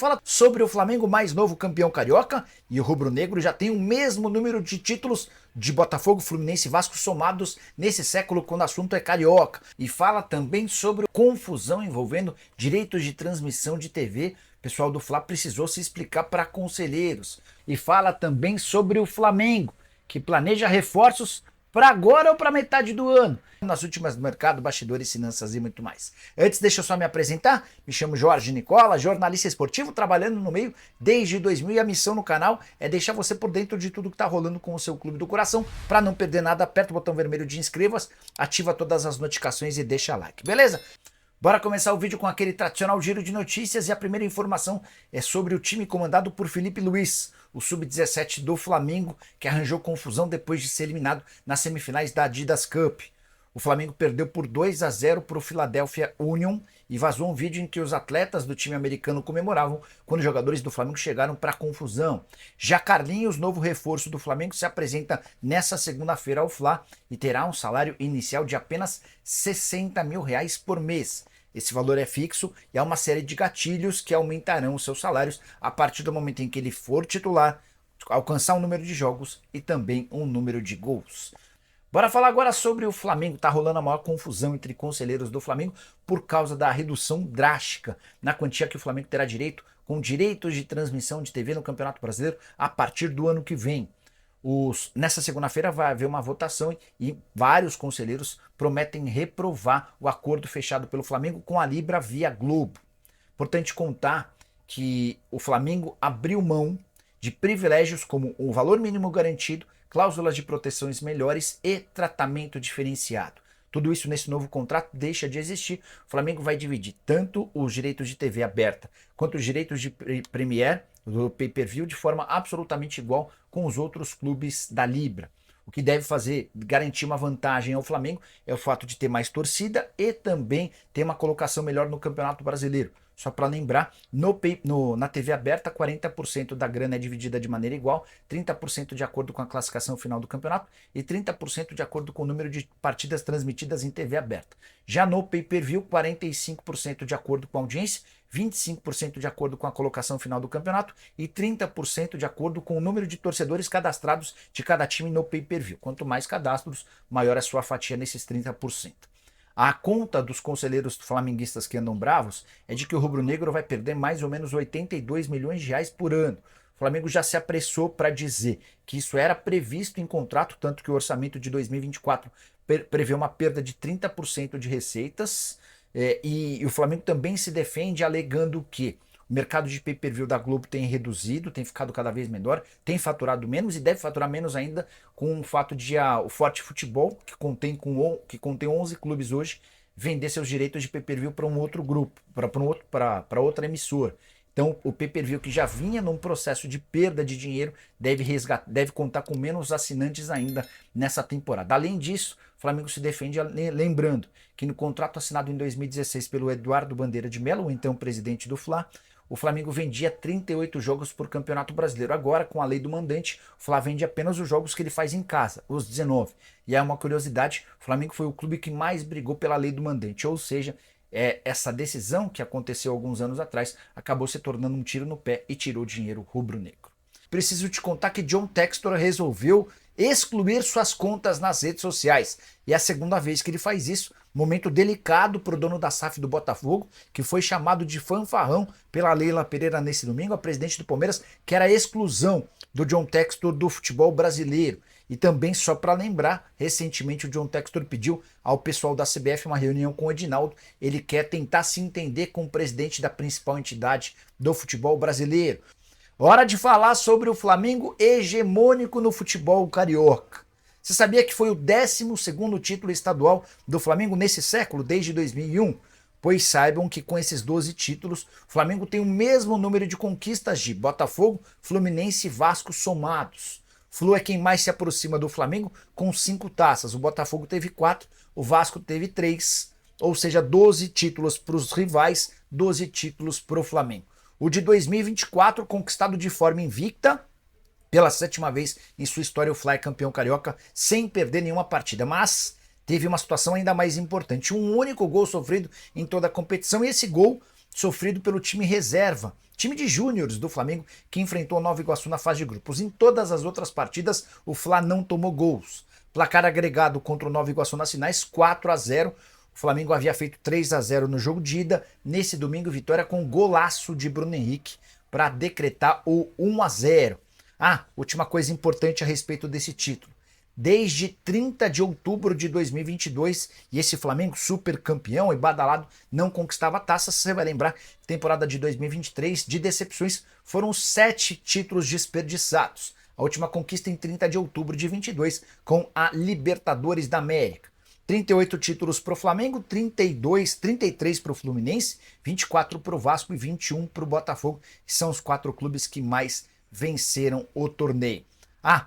Fala sobre o Flamengo mais novo campeão carioca e o rubro-negro já tem o mesmo número de títulos de Botafogo, Fluminense e Vasco somados nesse século quando o assunto é carioca. E fala também sobre confusão envolvendo direitos de transmissão de TV. O pessoal do Fla precisou se explicar para conselheiros. E fala também sobre o Flamengo, que planeja reforços para agora ou para metade do ano. Nas últimas do mercado, bastidores, finanças e muito mais. Antes, deixa eu só me apresentar. Me chamo Jorge Nicola, jornalista esportivo, trabalhando no meio desde 2000 e a missão no canal é deixar você por dentro de tudo que está rolando com o seu clube do coração. Para não perder nada, aperta o botão vermelho de inscreva-se, ativa todas as notificações e deixa like, beleza? Bora começar o vídeo com aquele tradicional giro de notícias e a primeira informação é sobre o time comandado por Felipe Luiz, o sub-17 do Flamengo, que arranjou confusão depois de ser eliminado nas semifinais da Adidas Cup. O Flamengo perdeu por 2-0 para o Philadelphia Union e vazou um vídeo em que os atletas do time americano comemoravam quando os jogadores do Flamengo chegaram para a confusão. Já Carlinhos, novo reforço do Flamengo, se apresenta nessa segunda-feira ao Fla e terá um salário inicial de apenas R$60 mil por mês. Esse valor é fixo e há uma série de gatilhos que aumentarão os seus salários a partir do momento em que ele for titular, alcançar um número de jogos e também um número de gols. Bora falar agora sobre o Flamengo. Tá rolando a maior confusão entre conselheiros do Flamengo por causa da redução drástica na quantia que o Flamengo terá direito com direitos de transmissão de TV no Campeonato Brasileiro a partir do ano que vem. Nessa segunda-feira vai haver uma votação e vários conselheiros prometem reprovar o acordo fechado pelo Flamengo com a Libra via Globo. Importante contar que o Flamengo abriu mão de privilégios como o valor mínimo garantido, cláusulas de proteções melhores e tratamento diferenciado. Tudo isso nesse novo contrato deixa de existir. O Flamengo vai dividir tanto os direitos de TV aberta quanto os direitos de Premier, do pay-per-view, de forma absolutamente igual com os outros clubes da Libra. O que deve garantir uma vantagem ao Flamengo é o fato de ter mais torcida e também ter uma colocação melhor no Campeonato Brasileiro. Só para lembrar, na TV aberta, 40% da grana é dividida de maneira igual, 30% de acordo com a classificação final do campeonato e 30% de acordo com o número de partidas transmitidas em TV aberta. Já no pay-per-view, 45% de acordo com a audiência, 25% de acordo com a colocação final do campeonato e 30% de acordo com o número de torcedores cadastrados de cada time no pay-per-view. Quanto mais cadastros, maior é a sua fatia nesses 30%. A conta dos conselheiros flamenguistas que andam bravos é de que o rubro-negro vai perder mais ou menos R$82 milhões por ano. O Flamengo já se apressou para dizer que isso era previsto em contrato, tanto que o orçamento de 2024 prevê uma perda de 30% de receitas. E o Flamengo também se defende alegando que o mercado de pay-per-view da Globo tem reduzido, tem ficado cada vez menor, tem faturado menos e deve faturar menos ainda com o fato de o Forte Futebol, que contém 11 clubes hoje, vender seus direitos de pay-per-view para um outro grupo, para outra emissora. Então, o pay-per-view que já vinha num processo de perda de dinheiro deve contar com menos assinantes ainda nessa temporada. Além disso, o Flamengo se defende lembrando que no contrato assinado em 2016 pelo Eduardo Bandeira de Mello, o então presidente do Fla, o Flamengo vendia 38 jogos por Campeonato Brasileiro. Agora, com a lei do mandante, o Fla vende apenas os jogos que ele faz em casa, os 19. E é uma curiosidade, o Flamengo foi o clube que mais brigou pela lei do mandante, ou seja, essa decisão que aconteceu alguns anos atrás acabou se tornando um tiro no pé e tirou dinheiro rubro-negro. Preciso te contar que John Textor resolveu excluir suas contas nas redes sociais. E é a segunda vez que ele faz isso. Momento delicado para o dono da SAF do Botafogo, que foi chamado de fanfarrão pela Leila Pereira nesse domingo, a presidente do Palmeiras, que era a exclusão do John Textor do futebol brasileiro. E também, só para lembrar, recentemente o John Textor pediu ao pessoal da CBF uma reunião com o Edinaldo. Ele quer tentar se entender com o presidente da principal entidade do futebol brasileiro. Hora de falar sobre o Flamengo hegemônico no futebol carioca. Você sabia que foi o 12º título estadual do Flamengo nesse século, desde 2001? Pois saibam que com esses 12 títulos, o Flamengo tem o mesmo número de conquistas de Botafogo, Fluminense e Vasco somados. Flu é quem mais se aproxima do Flamengo com 5 taças. O Botafogo teve 4, o Vasco teve 3, ou seja, 12 títulos para os rivais, 12 títulos para o Flamengo. O de 2024, conquistado de forma invicta, pela 7ª vez em sua história, o Fla é campeão carioca sem perder nenhuma partida, mas teve uma situação ainda mais importante, um único gol sofrido em toda a competição, e esse gol sofrido pelo time reserva, time de júniores do Flamengo, que enfrentou o Nova Iguaçu na fase de grupos. Em todas as outras partidas, o Fla não tomou gols. Placar agregado contra o Nova Iguaçu nas finais, 4-0. O Flamengo havia feito 3-0 no jogo de ida. Nesse domingo, vitória com golaço de Bruno Henrique para decretar o 1-0. Última coisa importante a respeito desse título. Desde 30 de outubro de 2022, e esse Flamengo super campeão e badalado não conquistava taça. Você vai lembrar, temporada de 2023, de decepções, foram 7 títulos desperdiçados. A última conquista em 30 de outubro de 22, com a Libertadores da América. 38 títulos para o Flamengo, 33 para o Fluminense, 24 para o Vasco e 21 para o Botafogo, que são os 4 clubes que mais venceram o torneio.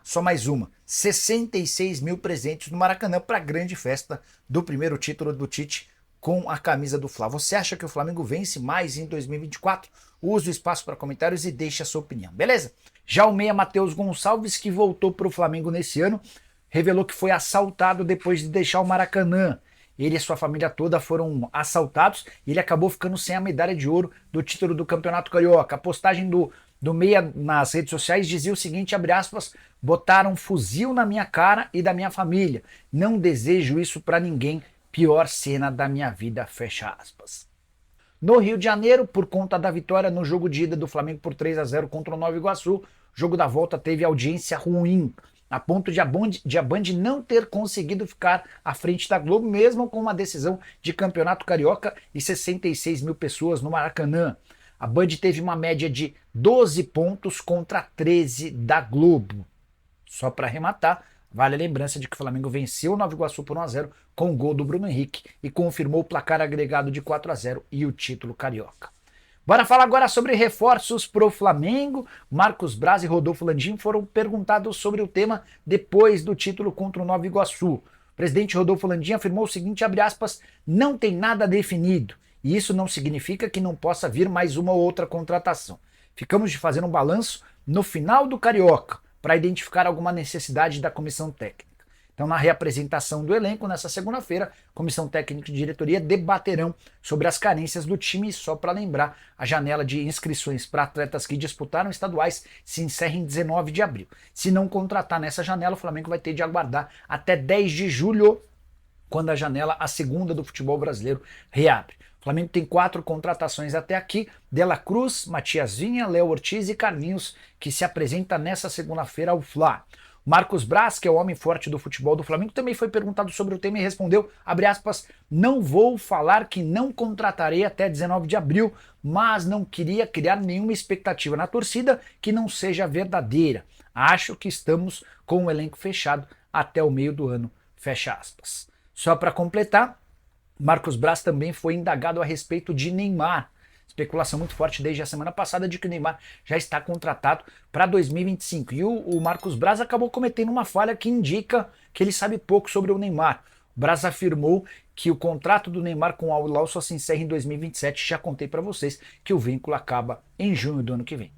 Só mais uma, 66 mil presentes no Maracanã para a grande festa do primeiro título do Tite com a camisa do Fla. Você acha que o Flamengo vence mais em 2024? Use o espaço para comentários e deixe a sua opinião, beleza? Já o meia Matheus Gonçalves, que voltou para o Flamengo nesse ano, revelou que foi assaltado depois de deixar o Maracanã. Ele e sua família toda foram assaltados e ele acabou ficando sem a medalha de ouro do título do Campeonato Carioca. A postagem do meia nas redes sociais dizia o seguinte, abre aspas, botaram um fuzil na minha cara e da minha família. Não desejo isso para ninguém. Pior cena da minha vida, fecha aspas. No Rio de Janeiro, por conta da vitória no jogo de ida do Flamengo por 3-0 contra o Nova Iguaçu, o jogo da volta teve audiência ruim, a ponto de a Band não ter conseguido ficar à frente da Globo, mesmo com uma decisão de Campeonato Carioca e 66 mil pessoas no Maracanã. A Band teve uma média de 12 pontos contra 13 da Globo. Só para arrematar, vale a lembrança de que o Flamengo venceu o Nova Iguaçu por 1-0 com o gol do Bruno Henrique e confirmou o placar agregado de 4-0 e o título carioca. Bora falar agora sobre reforços pro Flamengo. Marcos Braz e Rodolfo Landim foram perguntados sobre o tema depois do título contra o Nova Iguaçu. O presidente Rodolfo Landim afirmou o seguinte, abre aspas, não tem nada definido. E isso não significa que não possa vir mais uma ou outra contratação. Ficamos de fazer um balanço no final do Carioca para identificar alguma necessidade da comissão técnica. Então, na reapresentação do elenco, nessa segunda-feira, comissão técnica e diretoria debaterão sobre as carências do time. E só para lembrar, a janela de inscrições para atletas que disputaram estaduais se encerra em 19 de abril. Se não contratar nessa janela, o Flamengo vai ter de aguardar até 10 de julho, quando a janela, a segunda do futebol brasileiro, reabre. O Flamengo tem 4 contratações até aqui, De La Cruz, Matias Vinha, Léo Ortiz e Carlinhos, que se apresenta nessa segunda-feira ao Fla. Marcos Braz, que é o homem forte do futebol do Flamengo, também foi perguntado sobre o tema e respondeu, abre aspas, não vou falar que não contratarei até 19 de abril, mas não queria criar nenhuma expectativa na torcida que não seja verdadeira. Acho que estamos com o elenco fechado até o meio do ano, fecha aspas. Só para completar, Marcos Braz também foi indagado a respeito de Neymar. Especulação muito forte desde a semana passada de que o Neymar já está contratado para 2025. E o Marcos Braz acabou cometendo uma falha que indica que ele sabe pouco sobre o Neymar. O Braz afirmou que o contrato do Neymar com o Al Hilal só se encerra em 2027. Já contei para vocês que o vínculo acaba em junho do ano que vem.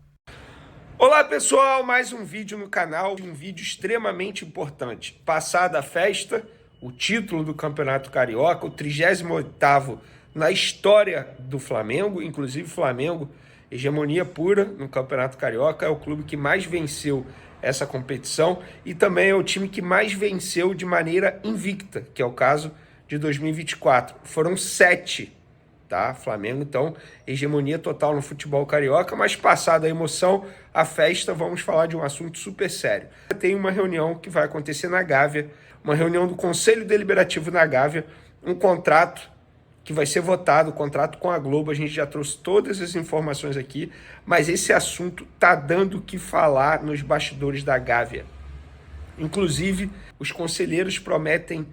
Olá pessoal, mais um vídeo no canal, um vídeo extremamente importante. Passada a festa, o título do Campeonato Carioca, o 38º na história do Flamengo, inclusive Flamengo, hegemonia pura no Campeonato Carioca, é o clube que mais venceu essa competição e também é o time que mais venceu de maneira invicta, que é o caso de 2024. Foram 7, tá? Flamengo, então, hegemonia total no futebol carioca, mas passada a emoção, a festa, vamos falar de um assunto super sério. Tem uma reunião que vai acontecer na Gávea, uma reunião do Conselho Deliberativo na Gávea, um contrato que vai ser votado, o contrato com a Globo, a gente já trouxe todas as informações aqui, mas esse assunto tá dando o que falar nos bastidores da Gávea. Inclusive, os conselheiros prometem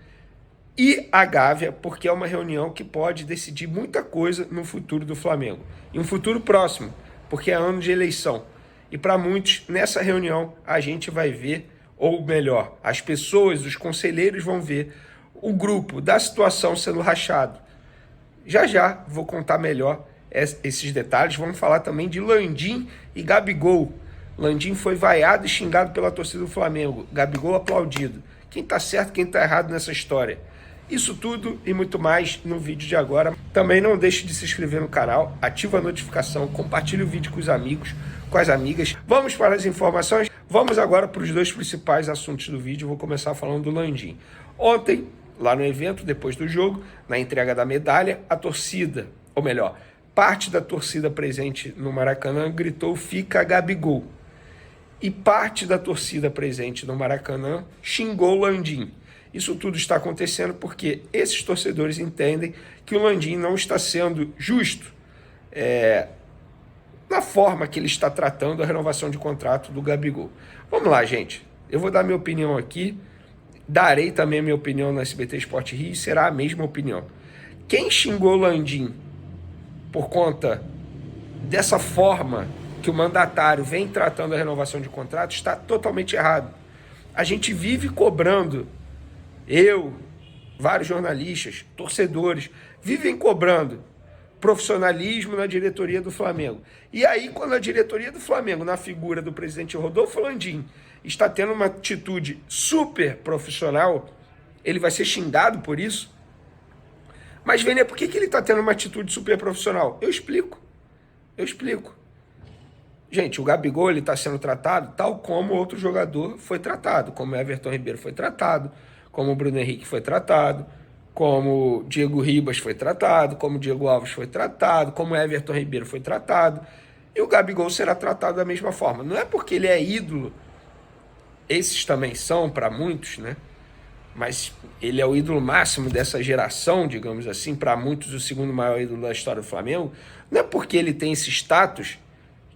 ir à Gávea, porque é uma reunião que pode decidir muita coisa no futuro do Flamengo. E um futuro próximo, porque é ano de eleição. E para muitos, nessa reunião, a gente vai ver, ou melhor, as pessoas, os conselheiros vão ver o grupo da situação sendo rachado. Já vou contar melhor esses detalhes. Vamos falar também de Landim e Gabigol. Landim foi vaiado e xingado pela torcida do Flamengo. Gabigol aplaudido. Quem tá certo, quem tá errado nessa história? Isso tudo e muito mais no vídeo de agora. Também não deixe de se inscrever no canal, ativa a notificação, compartilhe o vídeo com os amigos, com as amigas. Vamos para as informações. Vamos agora para os dois principais assuntos do vídeo. Vou começar falando do Landim. Ontem, lá no evento, depois do jogo, na entrega da medalha, a torcida, ou melhor, parte da torcida presente no Maracanã gritou "Fica Gabigol". E parte da torcida presente no Maracanã xingou o Landim. Isso tudo está acontecendo porque esses torcedores entendem que o Landim não está sendo justo na forma que ele está tratando a renovação de contrato do Gabigol. Vamos lá, gente. Eu vou dar minha opinião aqui, darei também a minha opinião no SBT Sport Rio e será a mesma opinião. Quem xingou o Landim por conta dessa forma que o mandatário vem tratando a renovação de contrato está totalmente errado. A gente vive cobrando, eu, vários jornalistas, torcedores, vivem cobrando profissionalismo na diretoria do Flamengo. E aí, quando a diretoria do Flamengo, na figura do presidente Rodolfo Landim, está tendo uma atitude super profissional, ele vai ser xingado por isso? Mas, Vênia, por que ele está tendo uma atitude super profissional? Eu explico. Gente, o Gabigol está sendo tratado tal como outro jogador foi tratado, como o Everton Ribeiro foi tratado, como o Bruno Henrique foi tratado, como o Diego Ribas foi tratado, como o Diego Alves foi tratado, como o Everton Ribeiro foi tratado. E o Gabigol será tratado da mesma forma. Não é porque ele é ídolo, esses também são para muitos, né? Mas ele é o ídolo máximo dessa geração, digamos assim, para muitos o segundo maior ídolo da história do Flamengo. Não é porque ele tem esse status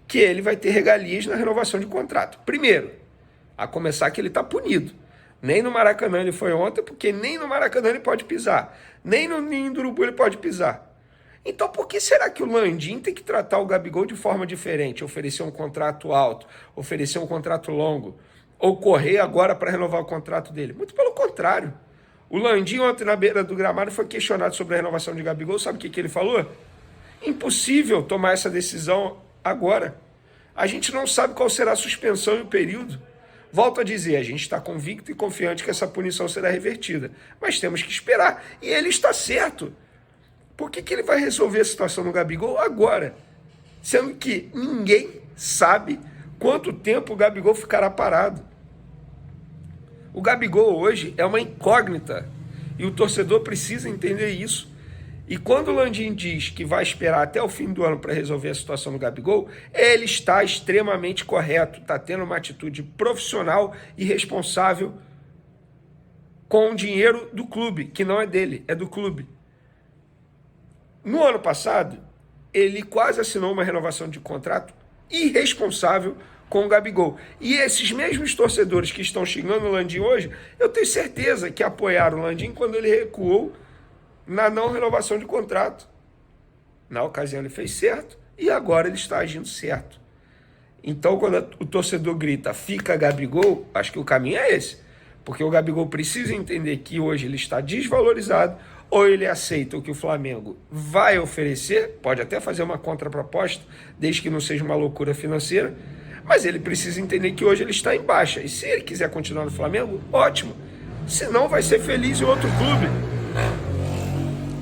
que ele vai ter regalias na renovação de contrato. Primeiro, a começar que ele está punido. Nem no Maracanã ele foi ontem, porque nem no Maracanã ele pode pisar. Nem no Ninho do Urubu ele pode pisar. Então por que será que o Landim tem que tratar o Gabigol de forma diferente? Oferecer um contrato alto, oferecer um contrato longo, ou correr agora para renovar o contrato dele? Muito pelo contrário. O Landim ontem na beira do gramado foi questionado sobre a renovação de Gabigol. Sabe o que ele falou? Impossível tomar essa decisão agora. A gente não sabe qual será a suspensão e o período. Volto a dizer, a gente está convicto e confiante que essa punição será revertida. Mas temos que esperar. E ele está certo. Por que ele vai resolver a situação no Gabigol agora? Sendo que ninguém sabe quanto tempo o Gabigol ficará parado. O Gabigol hoje é uma incógnita. E o torcedor precisa entender isso. E quando o Landim diz que vai esperar até o fim do ano para resolver a situação do Gabigol, ele está extremamente correto, está tendo uma atitude profissional e responsável com o dinheiro do clube, que não é dele, é do clube. No ano passado, ele quase assinou uma renovação de contrato irresponsável com o Gabigol. E esses mesmos torcedores que estão xingando o Landim hoje, eu tenho certeza que apoiaram o Landim quando ele recuou na não renovação de contrato. Na ocasião ele fez certo e agora ele está agindo certo. Então quando o torcedor grita "Fica Gabigol", acho que o caminho é esse. Porque o Gabigol precisa entender que hoje ele está desvalorizado, ou ele aceita o que o Flamengo vai oferecer, pode até fazer uma contraproposta, desde que não seja uma loucura financeira, mas ele precisa entender que hoje ele está em baixa. E se ele quiser continuar no Flamengo, ótimo. Se não, vai ser feliz em outro clube.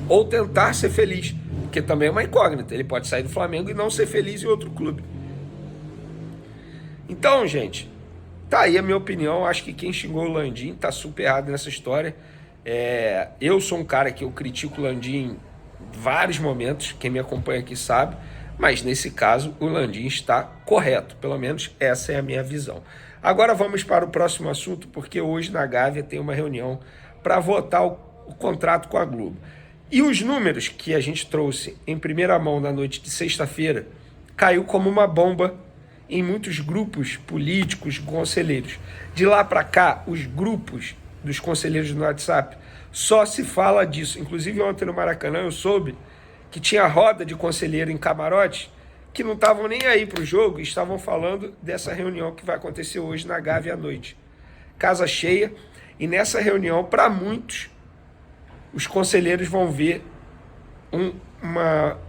Ou tentar ser feliz, porque também é uma incógnita. Ele pode sair do Flamengo e não ser feliz em outro clube. Então, gente, tá aí a minha opinião. Acho que quem xingou o Landim tá super errado nessa história. Eu sou um cara que eu critico o Landim em vários momentos, quem me acompanha aqui sabe, mas nesse caso o Landim está correto, pelo menos essa é a minha visão. Agora vamos para o próximo assunto, porque hoje na Gávea tem uma reunião para votar o contrato com a Globo. E os números que a gente trouxe em primeira mão na noite de sexta-feira caiu como uma bomba em muitos grupos políticos, conselheiros. De lá para cá, os grupos dos conselheiros no WhatsApp só se fala disso. Inclusive ontem no Maracanã eu soube que tinha roda de conselheiro em camarote que não estavam nem aí para o jogo e estavam falando dessa reunião que vai acontecer hoje na Gávea à noite. Casa cheia, e nessa reunião, para muitos, os conselheiros vão ver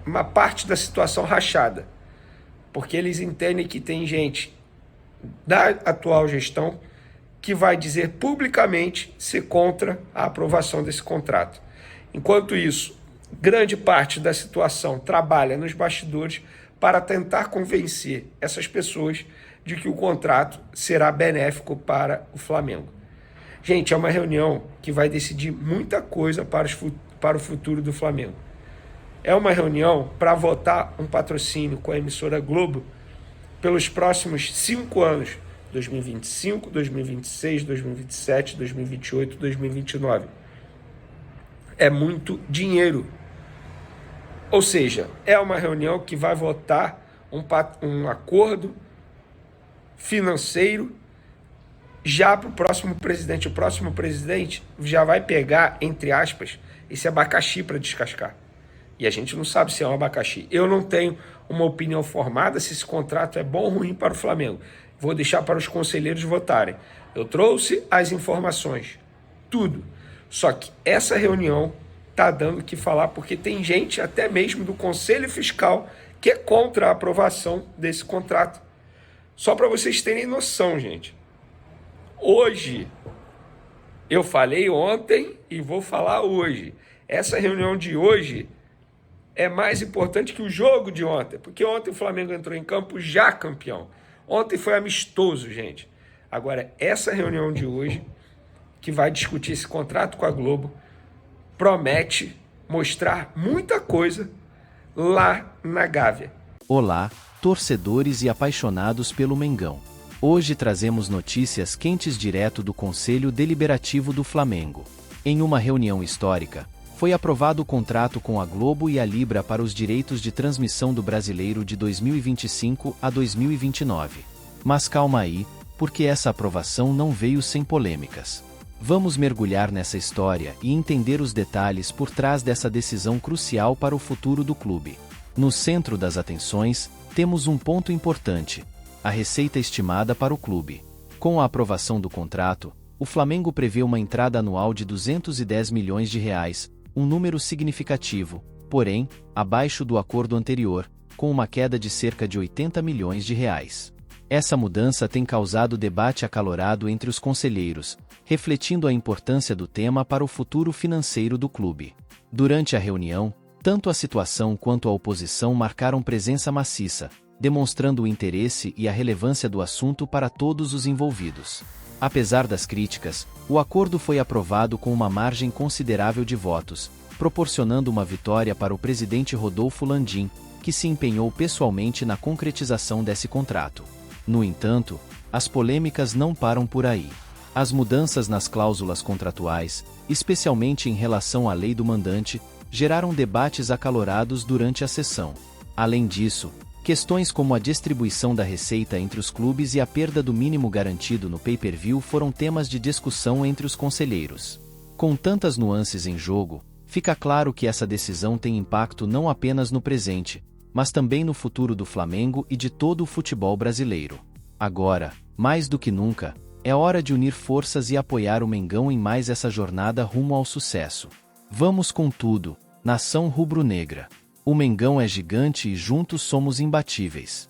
uma parte da situação rachada, porque eles entendem que tem gente da atual gestão que vai dizer publicamente ser contra a aprovação desse contrato. Enquanto isso, grande parte da situação trabalha nos bastidores para tentar convencer essas pessoas de que o contrato será benéfico para o Flamengo. Gente, é uma reunião que vai decidir muita coisa para o futuro do Flamengo. É uma reunião para votar um patrocínio com a emissora Globo pelos próximos 5 anos, 2025, 2026, 2027, 2028, 2029. É muito dinheiro. Ou seja, é uma reunião que vai votar um acordo financeiro já para o próximo presidente. O próximo presidente já vai pegar, entre aspas, esse abacaxi para descascar. E a gente não sabe se é um abacaxi. Eu não tenho uma opinião formada se esse contrato é bom ou ruim para o Flamengo. Vou deixar para os conselheiros votarem. Eu trouxe as informações, tudo. Só que essa reunião está dando o que falar, porque tem gente, até mesmo do Conselho Fiscal, que é contra a aprovação desse contrato. Só para vocês terem noção, gente. Hoje, eu falei ontem e vou falar hoje. Essa reunião de hoje é mais importante que o jogo de ontem, porque ontem o Flamengo entrou em campo já campeão. Ontem foi amistoso, gente. Agora, essa reunião de hoje, que vai discutir esse contrato com a Globo, promete mostrar muita coisa lá na Gávea. Olá, torcedores e apaixonados pelo Mengão. Hoje trazemos notícias quentes direto do Conselho Deliberativo do Flamengo. Em uma reunião histórica, foi aprovado o contrato com a Globo e a Libra para os direitos de transmissão do Brasileiro de 2025 a 2029. Mas calma aí, porque essa aprovação não veio sem polêmicas. Vamos mergulhar nessa história e entender os detalhes por trás dessa decisão crucial para o futuro do clube. No centro das atenções, temos um ponto importante: a receita estimada para o clube. Com a aprovação do contrato, o Flamengo prevê uma entrada anual de 210 milhões de reais, um número significativo, porém, abaixo do acordo anterior, com uma queda de cerca de 80 milhões de reais. Essa mudança tem causado debate acalorado entre os conselheiros, refletindo a importância do tema para o futuro financeiro do clube. Durante a reunião, tanto a situação quanto a oposição marcaram presença maciça, demonstrando o interesse e a relevância do assunto para todos os envolvidos. Apesar das críticas, o acordo foi aprovado com uma margem considerável de votos, proporcionando uma vitória para o presidente Rodolfo Landim, que se empenhou pessoalmente na concretização desse contrato. No entanto, as polêmicas não param por aí. As mudanças nas cláusulas contratuais, especialmente em relação à lei do mandante, geraram debates acalorados durante a sessão. Além disso, questões como a distribuição da receita entre os clubes e a perda do mínimo garantido no pay-per-view foram temas de discussão entre os conselheiros. Com tantas nuances em jogo, fica claro que essa decisão tem impacto não apenas no presente, mas também no futuro do Flamengo e de todo o futebol brasileiro. Agora, mais do que nunca, é hora de unir forças e apoiar o Mengão em mais essa jornada rumo ao sucesso. Vamos com tudo, nação rubro-negra. O Mengão é gigante e juntos somos imbatíveis.